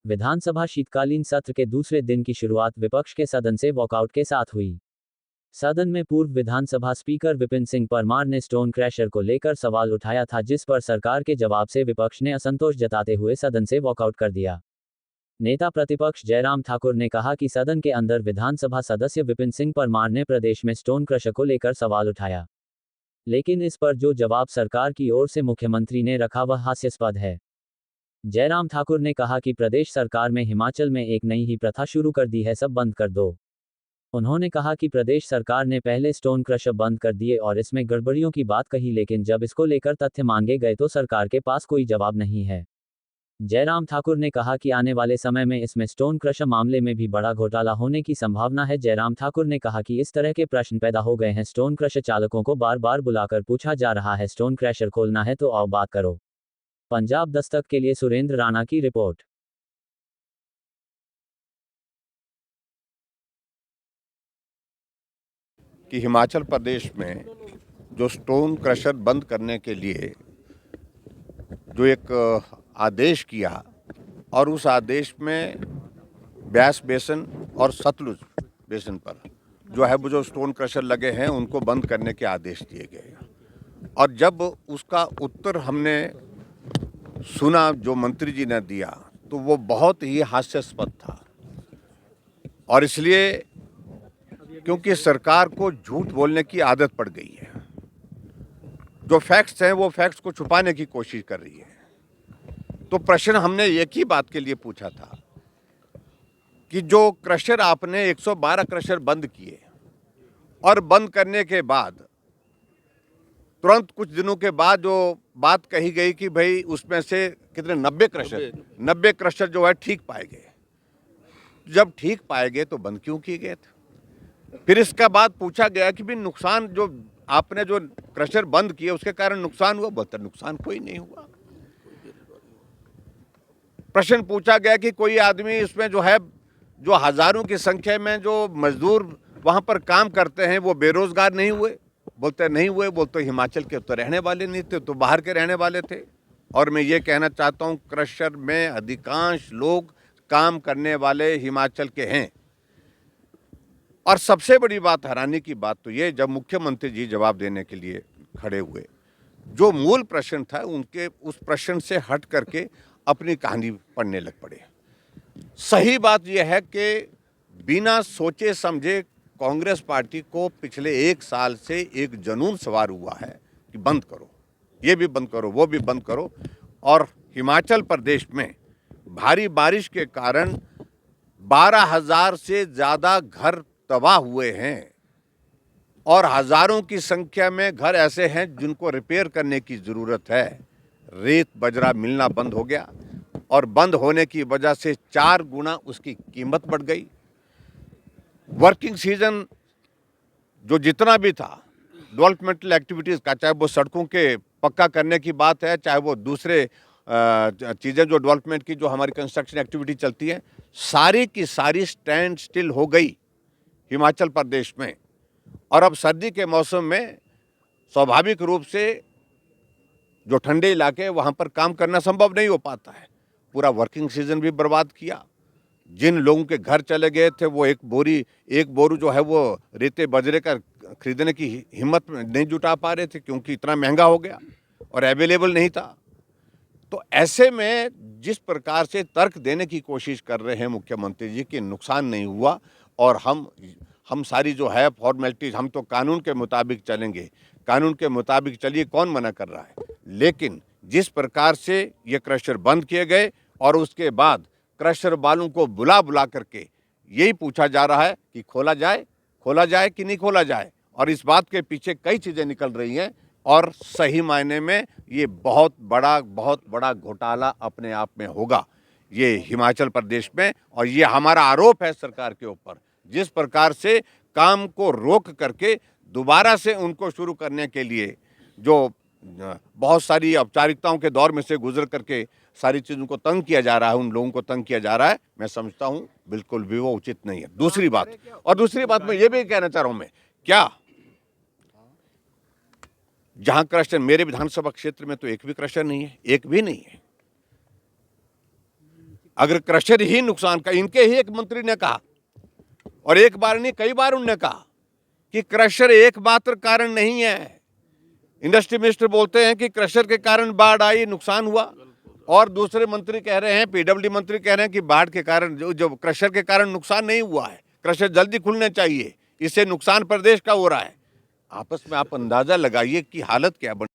विधानसभा शीतकालीन सत्र के दूसरे दिन की शुरुआत विपक्ष के सदन से वॉकआउट के साथ हुई। सदन में पूर्व विधानसभा स्पीकर विपिन सिंह परमार ने स्टोन क्रशर को लेकर सवाल उठाया था, जिस पर सरकार के जवाब से विपक्ष ने असंतोष जताते हुए सदन से वॉकआउट कर दिया। नेता प्रतिपक्ष जयराम ठाकुर ने कहा कि सदन के अंदर विधानसभा सदस्य विपिन सिंह परमार ने प्रदेश में स्टोन क्रशर को लेकर सवाल उठाया, लेकिन इस पर जो जवाब सरकार की ओर से मुख्यमंत्री ने रखा वह हास्यास्पद है। जयराम ठाकुर ने कहा कि प्रदेश सरकार में हिमाचल में एक नई ही प्रथा शुरू कर दी है, सब बंद कर दो। उन्होंने कहा कि प्रदेश सरकार ने पहले स्टोन क्रशर बंद कर दिए और इसमें गड़बड़ियों की बात कही, लेकिन जब इसको लेकर तथ्य मांगे गए तो सरकार के पास कोई जवाब नहीं है। जयराम ठाकुर ने कहा कि आने वाले समय में इसमें स्टोन क्रशर मामले में भी बड़ा घोटाला होने की संभावना है। जयराम ठाकुर ने कहा कि इस तरह के प्रश्न पैदा हो गए हैं, स्टोन क्रशर चालकों को बार बार बुलाकर पूछा जा रहा है, स्टोन क्रशर खोलना है तो आओ बात करो। पंजाब दस्तक के लिए सुरेंद्र राणा की रिपोर्ट। कि हिमाचल प्रदेश में जो स्टोन क्रशर बंद करने के लिए जो एक आदेश किया और उस आदेश में ब्यास बेसिन और सतलुज बेसिन पर जो है वो जो स्टोन क्रशर लगे हैं उनको बंद करने के आदेश दिए गए। और जब उसका उत्तर हमने सुना जो मंत्री जी ने दिया तो वो बहुत ही हास्यास्पद था। और इसलिए क्योंकि सरकार को झूठ बोलने की आदत पड़ गई है, जो फैक्ट्स हैं वो फैक्ट्स को छुपाने की कोशिश कर रही है। तो प्रश्न हमने एक ही बात के लिए पूछा था कि जो क्रशर आपने 112 क्रशर बंद किए और बंद करने के बाद तुरंत कुछ दिनों के बाद जो बात कही गई कि भाई उसमें से कितने 90 क्रशर जो है ठीक पाए गए। जब ठीक पाए गए तो बंद क्यों किए गए थे? फिर इसका बाद पूछा गया कि भी नुकसान जो आपने जो क्रशर बंद किए उसके कारण नुकसान हुआ? बोलते नुकसान कोई नहीं हुआ। प्रश्न पूछा गया कि कोई आदमी इसमें जो है जो हजारों की संख्या में जो मजदूर वहां पर काम करते हैं वो बेरोजगार नहीं हुए? बोलते नहीं हुए। बोलते हिमाचल के तो रहने वाले नहीं थे, तो बाहर के रहने वाले थे। और मैं ये कहना चाहता हूं क्रशर में अधिकांश लोग काम करने वाले हिमाचल के हैं। और सबसे बड़ी बात, हैरानी की बात तो ये, जब मुख्यमंत्री जी जवाब देने के लिए खड़े हुए, जो मूल प्रश्न था उनके उस प्रश्न से हट करके अपनी कहानी पढ़ने लग पड़े। सही बात यह है कि बिना सोचे समझे कांग्रेस पार्टी को पिछले 1 साल से एक जुनून सवार हुआ है कि बंद करो, ये भी बंद करो, वो भी बंद करो। और हिमाचल प्रदेश में भारी बारिश के कारण 12,000 से ज़्यादा घर तबाह हुए हैं और हजारों की संख्या में घर ऐसे हैं जिनको रिपेयर करने की ज़रूरत है। रेत बजरा मिलना बंद हो गया और बंद होने की वजह से 4 गुना उसकी कीमत बढ़ गई। वर्किंग सीजन जो जितना भी था डेवलपमेंटल एक्टिविटीज़ का, चाहे वो सड़कों के पक्का करने की बात है, चाहे वो दूसरे चीज़ें जो डेवलपमेंट की जो हमारी कंस्ट्रक्शन एक्टिविटी चलती है, सारी की सारी स्टैंड स्टिल हो गई हिमाचल प्रदेश में। और अब सर्दी के मौसम में स्वाभाविक रूप से जो ठंडे इलाके वहाँ पर काम करना संभव नहीं हो पाता है। पूरा वर्किंग सीजन भी बर्बाद किया। जिन लोगों के घर चले गए थे वो एक बोरू जो है वो रेते बजरे का खरीदने की हिम्मत नहीं जुटा पा रहे थे क्योंकि इतना महंगा हो गया और अवेलेबल नहीं था। तो ऐसे में जिस प्रकार से तर्क देने की कोशिश कर रहे हैं मुख्यमंत्री जी कि नुकसान नहीं हुआ और हम सारी जो है फॉर्मेलिटीज, हम तो कानून के मुताबिक चलेंगे, कानून के मुताबिक चलिए, कौन मना कर रहा है? लेकिन जिस प्रकार से ये क्रशर बंद किए गए और उसके बाद क्रशर वालों को बुला करके यही पूछा जा रहा है कि खोला जाए कि नहीं खोला जाए। और इस बात के पीछे कई चीज़ें निकल रही हैं और सही मायने में ये बहुत बड़ा घोटाला अपने आप में होगा ये हिमाचल प्रदेश में। और ये हमारा आरोप है सरकार के ऊपर, जिस प्रकार से काम को रोक करके दोबारा से उनको शुरू करने के लिए जो बहुत सारी औपचारिकताओं के दौर में से गुजर करके सारी चीज़ों को तंग किया जा रहा है, उन लोगों को तंग किया जा रहा है, मैं समझता हूँ बिल्कुल भी वो उचित नहीं है। दूसरी बात मैं ये भी कहना चाह रहा हूँ, मैं क्या जहां क्रशर, मेरे विधानसभा क्षेत्र में तो एक भी क्रशर नहीं है, एक भी नहीं है। अगर क्रशर ही नुकसान का, इनके ही एक मंत्री ने कहा, और एक बार नहीं कई बार उन्होंने कहा कि क्रशर एकमात्र कारण नहीं है। इंडस्ट्री मिनिस्टर बोलते हैं कि क्रशर के कारण बाढ़ आई, नुकसान हुआ, और दूसरे मंत्री कह रहे हैं, पीडब्ल्यूडी मंत्री कह रहे हैं कि बाढ़ के कारण जो क्रशर के कारण नुकसान नहीं हुआ है, क्रशर जल्दी खुलने चाहिए, इससे नुकसान प्रदेश का हो रहा है। आपस में आप अंदाजा लगाइए कि हालत क्या बन